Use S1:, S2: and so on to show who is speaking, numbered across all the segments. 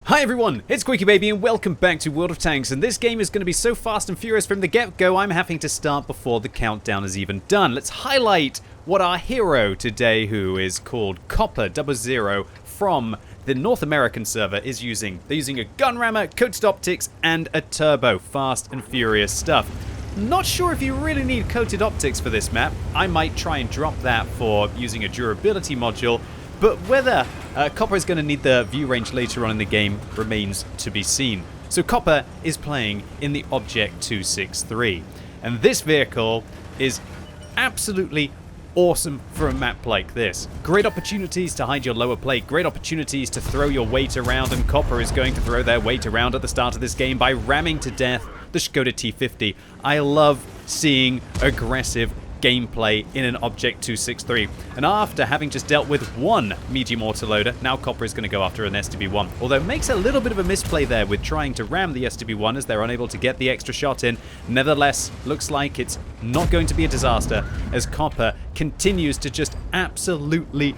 S1: Hi everyone, it's QuickyBaby and welcome back to World of Tanks, and this game is going to be so fast and furious from the get-go I'm having to start before the countdown is even done. Let's highlight what our hero today, who is called Copper00 from the North American server, is using. They're using a gun rammer, coated optics, and a turbo. Fast and furious stuff. Not sure if you really need coated optics for this map. I might try and drop that for using a durability module. But whether Copper is going to need the view range later on in the game remains to be seen. So Copper is playing in the Object 263. And this vehicle is absolutely awesome for a map like this. Great opportunities to hide your lower plate, great opportunities to throw your weight around, and Copper is going to throw their weight around at the start of this game by ramming to death the Skoda T50. I love seeing aggressive gameplay in an Object 263, and after having just dealt with one medium autoloader, now Copper is going to go after an STB1, although it makes a little bit of a misplay there with trying to ram the STB1 as they're unable to get the extra shot in. Nevertheless, looks like it's not going to be a disaster as Copper continues to just absolutely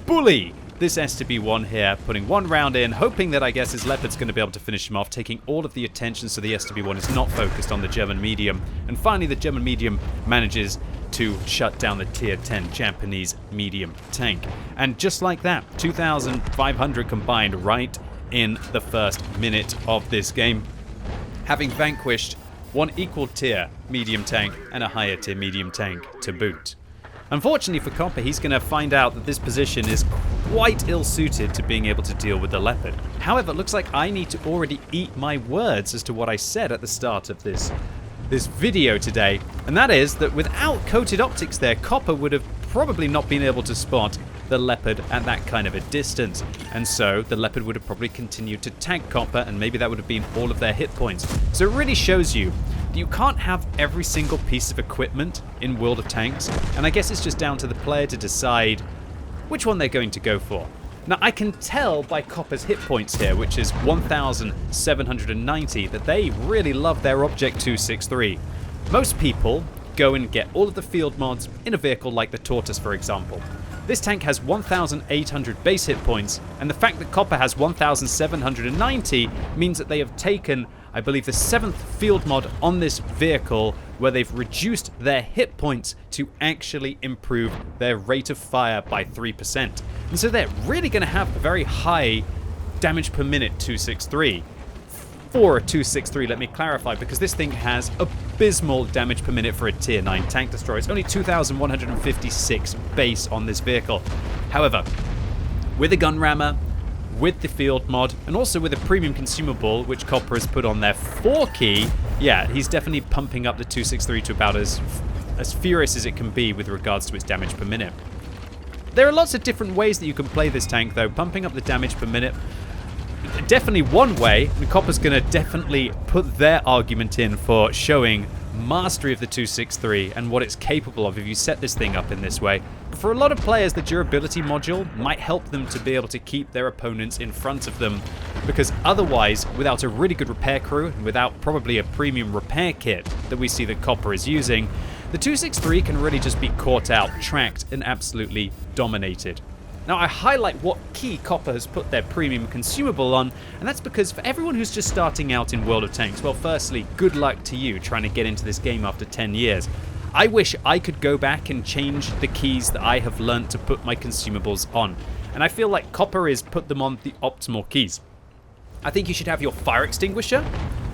S1: bully this STB1 here, putting one round in, hoping that I guess his Leopard's going to be able to finish him off, taking all of the attention so the STB1 is not focused on the German medium. And finally the German medium manages to shut down the tier 10 Japanese medium tank. And just like that, 2,500 combined right in the first minute of this game, having vanquished one equal tier medium tank and a higher tier medium tank to boot. Unfortunately for Copper, he's going to find out that this position is quite ill-suited to being able to deal with the Leopard. However, it looks like I need to already eat my words as to what I said at the start of this video today, and that is that without coated optics there, Copper would have probably not been able to spot the Leopard at that kind of a distance, and so the Leopard would have probably continued to tank Copper, and maybe that would have been all of their hit points. So it really shows you that you can't have every single piece of equipment in World of Tanks, and I guess it's just down to the player to decide which one they're going to go for. Now, I can tell by Copper's hit points here, which is 1,790, that they really love their Object 263. Most people go and get all of the field mods in a vehicle like the Tortoise, for example. This tank has 1,800 base hit points, and the fact that Copper has 1,790 means that they have taken, I believe, the 7th field mod on this vehicle, where they've reduced their hit points to actually improve their rate of fire by 3%. And so they're really going to have a very high damage per minute 263. For a 263, let me clarify, because this thing has abysmal damage per minute for a tier 9 tank destroyer. It's only 2,156 base on this vehicle. However, with a gun rammer, with the field mod, and also with a premium consumable, which Copper has put on their 4 key, yeah, he's definitely pumping up the 263 to about as furious as it can be with regards to its damage per minute. There are lots of different ways that you can play this tank, though. Pumping up the damage per minute, definitely one way, and Copper's going to definitely put their argument in for showing mastery of the 263 and what it's capable of if you set this thing up in this way. But for a lot of players, the durability module might help them to be able to keep their opponents in front of them, because otherwise, without a really good repair crew and without probably a premium repair kit that we see that Copper is using, the 263 can really just be caught out, tracked, and absolutely dominated. Now, I highlight what key Copper has put their premium consumable on, and that's because for everyone who's just starting out in World of Tanks, well, firstly, good luck to you trying to get into this game after 10 years. I wish I could go back and change the keys that I have learned to put my consumables on, and I feel like Copper has put them on the optimal keys. I think you should have your fire extinguisher,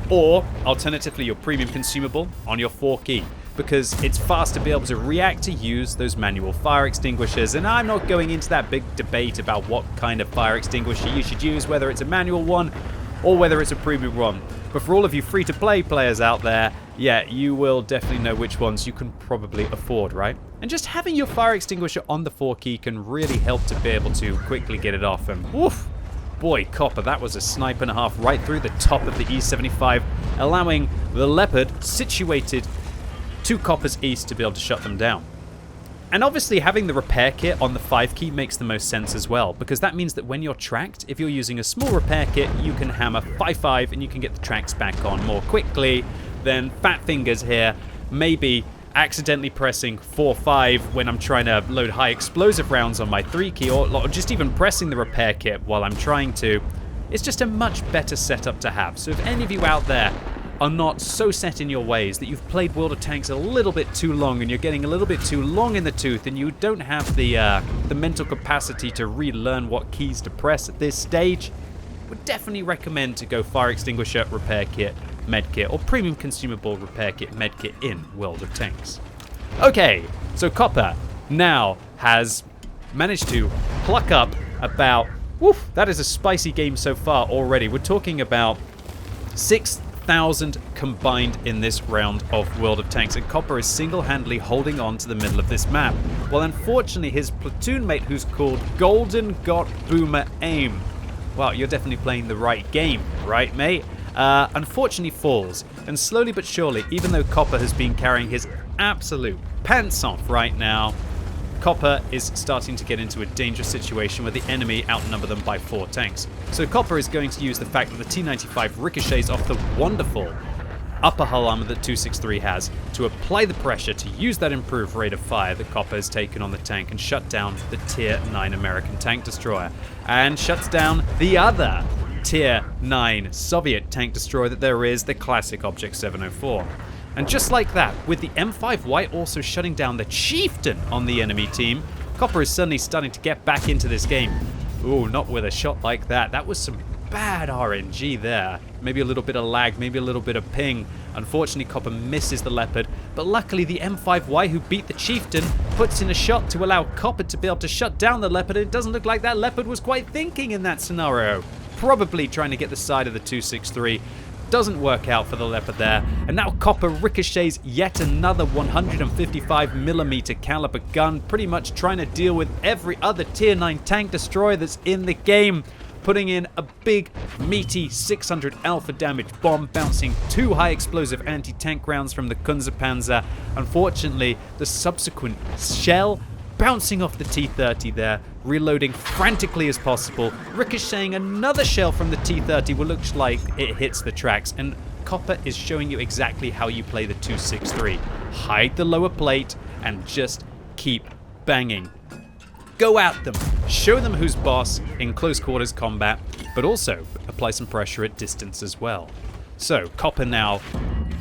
S1: or alternatively your premium consumable, on your 4 key. Because it's fast to be able to react to use those manual fire extinguishers, and I'm not going into that big debate about what kind of fire extinguisher you should use, whether it's a manual one or whether it's a premium one. But for all of you free-to-play players out there, yeah, you will definitely know which ones you can probably afford, right? And just having your fire extinguisher on the 4 key can really help to be able to quickly get it off, and woof! Boy, Copper, that was a snipe and a half right through the top of the E75, allowing the Leopard, situated to Copper's east, to be able to shut them down. And obviously having the repair kit on the 5 key makes the most sense as well, because that means that when you're tracked, if you're using a small repair kit, you can hammer 5-5 and you can get the tracks back on more quickly than Fat Fingers here, maybe accidentally pressing 4-5 when I'm trying to load high explosive rounds on my 3 key, or just even pressing the repair kit while I'm trying to It's just a much better setup to have. So if any of you out there are not so set in your ways that you've played World of Tanks a little bit too long and you're getting a little bit too long in the tooth and you don't have the mental capacity to relearn what keys to press at this stage, would definitely recommend to go Fire Extinguisher, Repair Kit, Med Kit, or Premium Consumable Repair Kit, Med Kit in World of Tanks. Okay, so Copper now has managed to pluck up about, woof, that is a spicy game so far already. We're talking about 6,000 combined in this round of World of Tanks, and Copper is single-handedly holding on to the middle of this map. Well, unfortunately, his platoon mate, who's called Golden Got Boomer Aim, well, you're definitely playing the right game, right, mate? Unfortunately falls, and slowly but surely, even though Copper has been carrying his absolute pants off right now, Copper is starting to get into a dangerous situation where the enemy outnumber them by 4 tanks. So Copper is going to use the fact that the T-95 ricochets off the wonderful upper hull armor that 263 has to apply the pressure to use that improved rate of fire that Copper has taken on the tank and shut down the Tier 9 American tank destroyer, and shuts down the other Tier 9 Soviet tank destroyer that there is, the classic Object 704. And just like that, with the M5Y also shutting down the Chieftain on the enemy team, Copper is suddenly starting to get back into this game. Ooh, not with a shot like that. That was some bad RNG there. Maybe a little bit of lag, maybe a little bit of ping. Unfortunately, Copper misses the Leopard, but luckily the M5Y who beat the Chieftain puts in a shot to allow Copper to be able to shut down the Leopard. It doesn't look like that Leopard was quite thinking in that scenario. Probably trying to get the side of the 263. Doesn't work out for the Leopard there, and now Copper ricochets yet another 155mm caliber gun, pretty much trying to deal with every other Tier 9 tank destroyer that's in the game, putting in a big meaty 600 alpha damage bomb, bouncing 2 high explosive anti-tank rounds from the Kunze-Panzer. Unfortunately, the subsequent shell bouncing off the T-30 there, reloading frantically as possible, ricocheting another shell from the T-30, what looks like it hits the tracks, and Copper is showing you exactly how you play the 263. Hide the lower plate and just keep banging. Go at them, show them who's boss in close quarters combat, but also apply some pressure at distance as well. So Copper now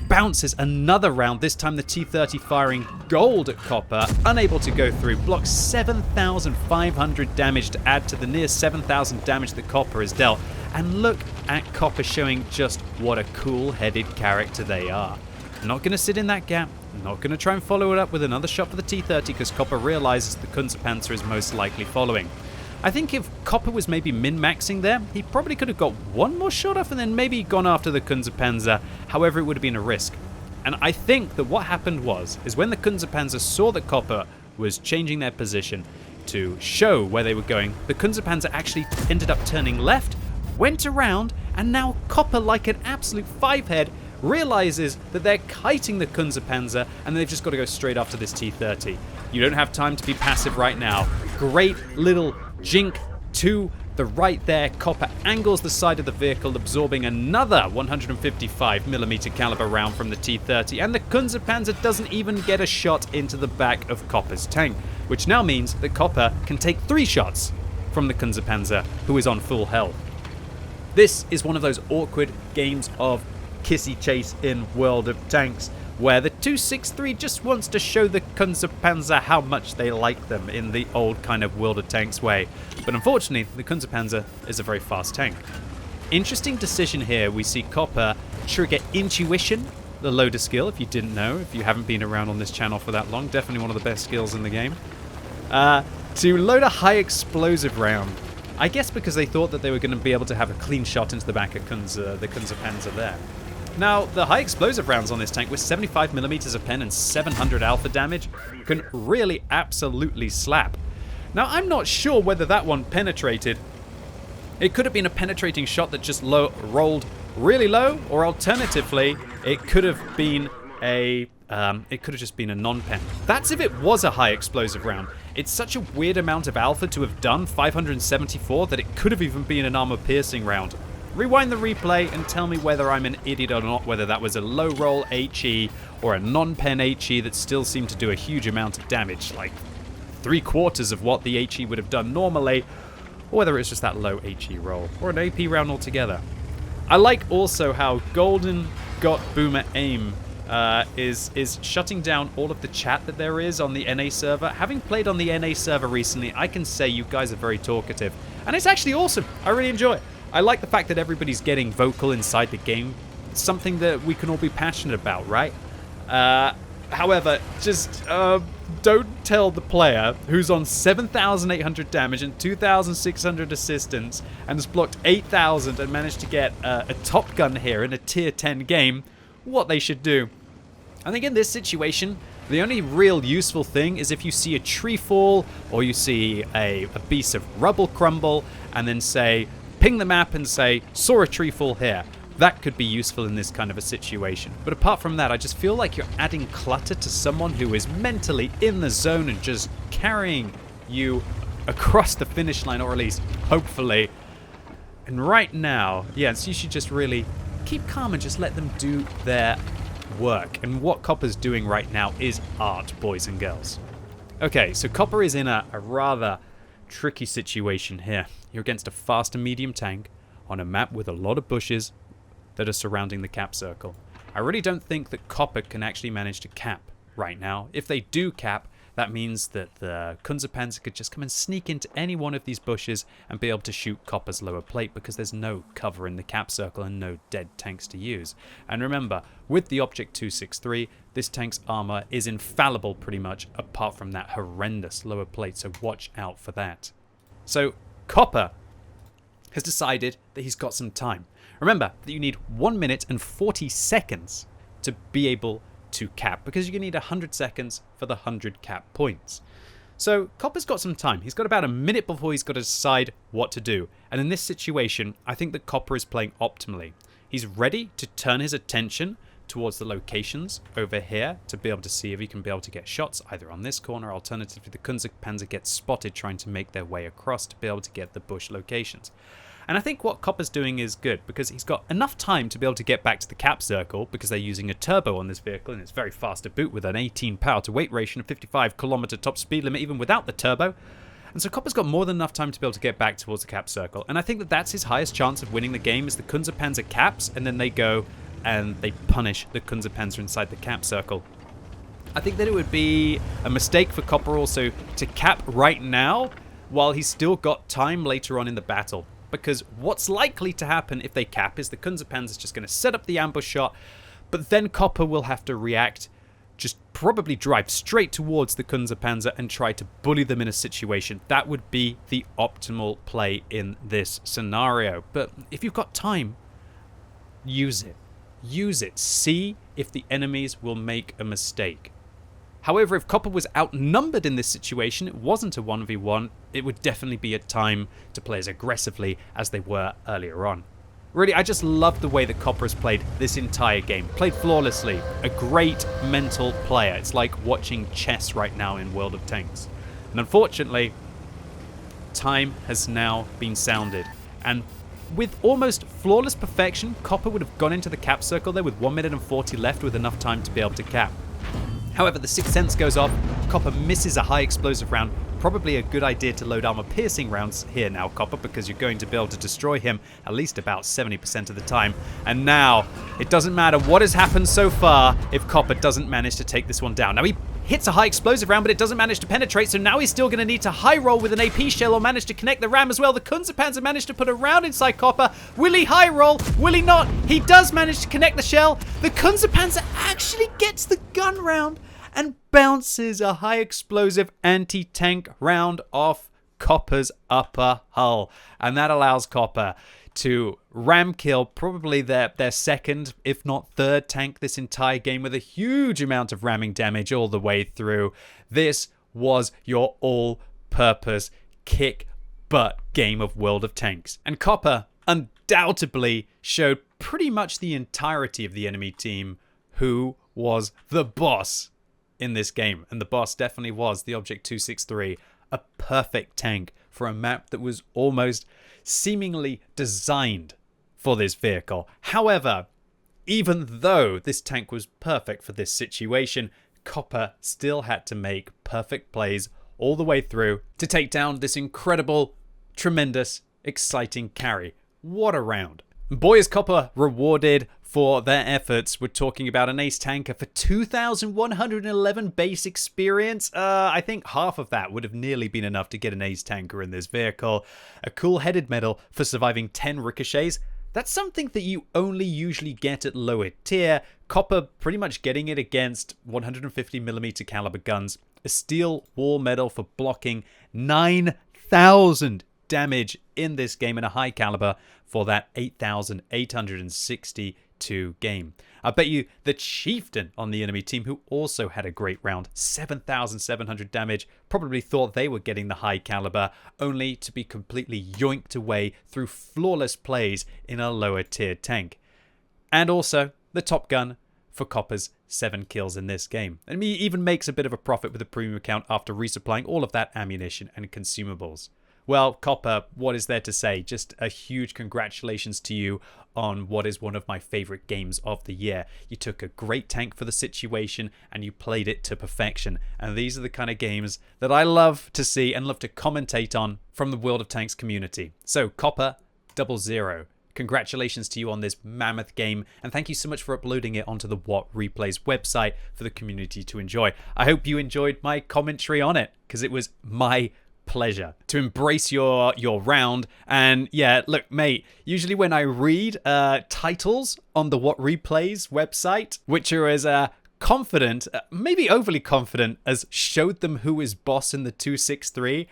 S1: bounces another round, this time the T-30 firing gold at Copper, unable to go through, blocks 7,500 damage to add to the near 7,000 damage that Copper has dealt. And look at Copper showing just what a cool-headed character they are. Not going to sit in that gap, not going to try and follow it up with another shot for the T-30 because Copper realizes the Kunze-Panzer is most likely following. I think if Copper was maybe min-maxing there, he probably could have got one more shot off and then maybe gone after the Kunze-Panzer. However, it would have been a risk. And I think that what happened is when the Kunze-Panzer saw that Copper was changing their position to show where they were going, the Kunze-Panzer actually ended up turning left, went around, and now Copper, like an absolute 5-head, realizes that they're kiting the Kunze-Panzer and they've just got to go straight after this T-30. You don't have time to be passive right now. Great little jink to the right there. Copper angles the side of the vehicle, absorbing another 155mm caliber round from the T-30, and the Kunze-Panzer doesn't even get a shot into the back of Copper's tank, which now means that Copper can take 3 shots from the Kunze-Panzer, who is on full health. This is one of those awkward games of kissy chase in World of Tanks, where the 263 just wants to show the Kunze-Panzer how much they like them in the old kind of World of Tanks way. But unfortunately, the Kunze-Panzer is a very fast tank. Interesting decision here. We see Copper trigger Intuition, the loader skill, if you didn't know, if you haven't been around on this channel for that long. Definitely one of the best skills in the game. To load a high explosive round. I guess because they thought that they were going to be able to have a clean shot into the back of the Kunze-Panzer there. Now, the high explosive rounds on this tank with 75mm of pen and 700 alpha damage can really absolutely slap. Now, I'm not sure whether that one penetrated. It could have been a penetrating shot that just rolled really low, or alternatively, it could have been just been a non-pen. That's if it was a high explosive round. It's such a weird amount of alpha to have done, 574, that it could have even been an armor-piercing round. Rewind the replay and tell me whether I'm an idiot or not, whether that was a low roll HE or a non-pen HE that still seemed to do a huge amount of damage, like 3/4 of what the HE would have done normally, or whether it's just that low HE roll, or an AP round altogether. I like also how Golden Got Boomer Aim is shutting down all of the chat that there is on the NA server. Having played on the NA server recently, I can say you guys are very talkative. And it's actually awesome. I really enjoy it. I like the fact that everybody's getting vocal inside the game. It's something that we can all be passionate about, right? However, just don't tell the player who's on 7,800 damage and 2,600 assistance and has blocked 8,000 and managed to get a top gun here in a tier 10 game what they should do. I think in this situation, the only real useful thing is if you see a tree fall or you see a piece of rubble crumble and then say, ping the map and say, saw a tree fall here. That could be useful in this kind of a situation. But apart from that, I just feel like you're adding clutter to someone who is mentally in the zone and just carrying you across the finish line, or at least hopefully. And right now, yes, you should just really keep calm and just let them do their work. And what Copper's doing right now is art, boys and girls. Okay, so Copper is in a rather tricky situation here. You're against a fast and medium tank on a map with a lot of bushes that are surrounding the cap circle. I really don't think that Copper can actually manage to cap right now. If they do cap, that means that the Kunze-Panzer could just come and sneak into any one of these bushes and be able to shoot Copper's lower plate because there's no cover in the cap circle and no dead tanks to use. And remember, with the Object 263, this tank's armor is infallible pretty much, apart from that horrendous lower plate, so watch out for that. So Copper has decided that he's got some time. Remember that you need 1 minute and 40 seconds to be able to cap, because you're going to need 100 seconds for the 100 cap points. So Copper's got some time. He's got about a minute before he's got to decide what to do. And in this situation, I think that Copper is playing optimally. He's ready to turn his attention towards the locations over here to be able to see if he can be able to get shots either on this corner, alternatively the Kunze-Panzer gets spotted trying to make their way across to be able to get the bush locations. And I think what Copper's doing is good because he's got enough time to be able to get back to the cap circle because they're using a turbo on this vehicle and it's very fast to boot with an 18 power to weight ratio and 55 kilometer top speed limit even without the turbo. And so Copper's got more than enough time to be able to get back towards the cap circle. And I think that that's his highest chance of winning the game is the Kunze-Panzer caps and then they go and they punish the Kunze-Panzer inside the cap circle. I think that it would be a mistake for Copper also to cap right now while he's still got time later on in the battle. Because what's likely to happen if they cap is the Kunze-Panzer is just going to set up the ambush shot, but then Copper will have to react, just probably drive straight towards the Kunze-Panzer and try to bully them in a situation. That would be the optimal play in this scenario. But if you've got time, use it. Use it. See if the enemies will make a mistake. However, if Copper was outnumbered in this situation, it wasn't a 1v1, it would definitely be a time to play as aggressively as they were earlier on. Really, I just love the way that Copper has played this entire game. Played flawlessly. A great mental player. It's like watching chess right now in World of Tanks. And unfortunately, time has now been sounded. And with almost flawless perfection, Copper would have gone into the cap circle there with 1 minute and 40 left with enough time to be able to cap. However, the Sixth Sense goes off, Copper misses a high explosive round. Probably a good idea to load armor piercing rounds here now, Copper, because you're going to be able to destroy him at least about 70% of the time. And now, it doesn't matter what has happened so far if Copper doesn't manage to take this one down. Now, he hits a high explosive round, but it doesn't manage to penetrate, so now he's still going to need to high roll with an AP shell or manage to connect the ram as well. The Kunze-Panzer managed to put a round inside Copper. Will he high roll? Will he not? He does manage to connect the shell. The Kunze-Panzer actually gets the gun round and bounces a high explosive anti-tank round off Copper's upper hull. And that allows Copper to ram kill probably their second, if not third tank this entire game with a huge amount of ramming damage all the way through. This was your all-purpose kick butt game of World of Tanks. And Copper undoubtedly showed pretty much the entirety of the enemy team who was the boss in this game. And the boss definitely was the Object 263, a perfect tank for a map that was almost seemingly designed for this vehicle. However, even though this tank was perfect for this situation, Copper still had to make perfect plays all the way through to take down this incredible tremendous, exciting carry. What a round. Boy, is Copper rewarded for their efforts. We're talking about an ace tanker for 2,111 base experience. I think half of that would have nearly been enough to get an ace tanker in this vehicle. A cool headed medal for surviving 10 ricochets. That's something that you only usually get at lower tier. Copper pretty much getting it against 150mm caliber guns. A steel wall medal for blocking 9,000 damage in this game, and a high caliber for that 8,862 game. I bet you the Chieftain on the enemy team, who also had a great round, 7,700 damage, probably thought they were getting the high caliber, only to be completely yoinked away through flawless plays in a lower tier tank. And also the Top Gun for Copper's 7 kills in this game. And he even makes a bit of a profit with the premium account after resupplying all of that ammunition and consumables. Well, Copper, what is there to say? Just a huge congratulations to you on what is one of my favorite games of the year. You took a great tank for the situation and you played it to perfection. And these are the kind of games that I love to see and love to commentate on from the World of Tanks community. So, Copper 00. Congratulations to you on this mammoth game, and thank you so much for uploading it onto the What Replays website for the community to enjoy. I hope you enjoyed my commentary on it, because it was my pleasure to embrace your round. And yeah, look, mate, usually when I read titles on the What Replays website, which are as confident, maybe overly confident, as showed them who is boss in the 263,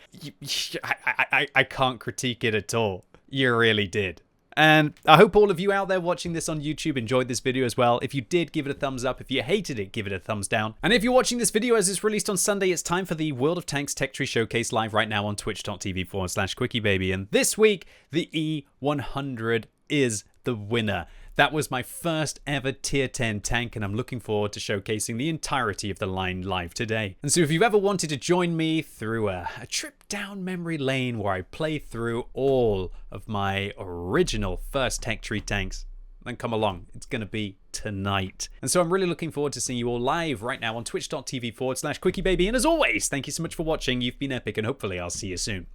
S1: I can't critique it at all. You really did. And I hope all of you out there watching this on YouTube enjoyed this video as well. If you did, give it a thumbs up. If you hated it, give it a thumbs down. And if you're watching this video as it's released on Sunday, it's time for the World of Tanks Tech Tree Showcase live right now on twitch.tv/QuickyBaby. And this week, the E100 is the winner. That was my first ever tier 10 tank, and I'm looking forward to showcasing the entirety of the line live today. And so if you've ever wanted to join me through a trip down memory lane where I play through all of my original first tech tree tanks, then come along. It's going to be tonight. And so I'm really looking forward to seeing you all live right now on twitch.tv/QuickyBaby. And as always, thank you so much for watching. You've been epic, and hopefully I'll see you soon.